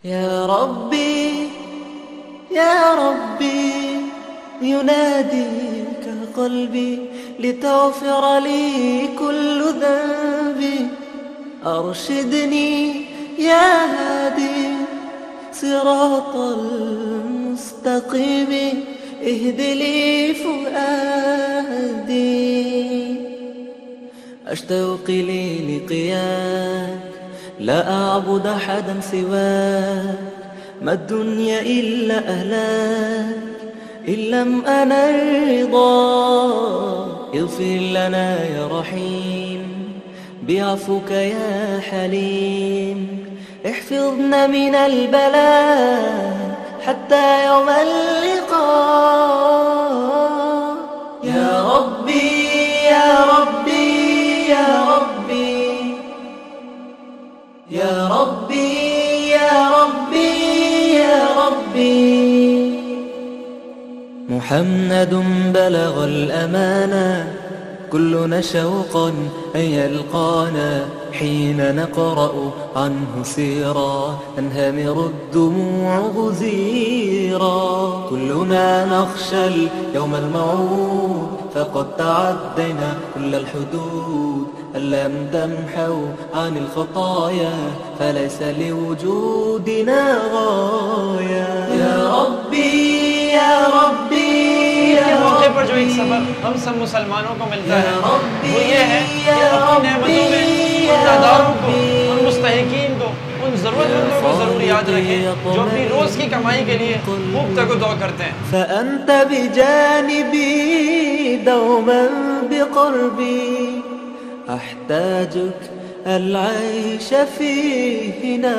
يا ربي يا ربي يناديك قلبي لتغفر لي كل ذنبي. أرشدني يا هادي صراط المستقيم، اهد لي فؤادي. أشتاق لي لقياك لا أعبد أحدا سواك، ما الدنيا إلا أهلاك إن لم أنا الرضا. اغفر لنا يا رحيم بعفوك يا حليم، احفظنا من البلاء حتى يوم اللقاء. يا ربي يا ربي يا ربي يا ربي يا ربي يا ربي. محمد بلغ الأمانة، كلنا شوقا أن يلقانا، حين نقرأ عنه سيرا تنهمر الدموع غزيرا. كلنا نخشى اليوم الموعود، فقد تعدينا كل الحدود. أن لم تمحوا عن الخطايا فليس لوجودنا غاية. يا ربي يا ربي के मौके पर जो एक सबक हम सब मुसलमानों को मिलता है वो ये है कि अपनी नेमतों में उन नादारों को, उन मुस्तहिकीन को, उन ज़रूरतमंदों को ज़रूर याद रखें जो अपनी रोज़ की कमाई के लिए खूब तगदो करते हैं। فأنت بجانبي دوما بقربي، أحتاجك العيش فيه هنا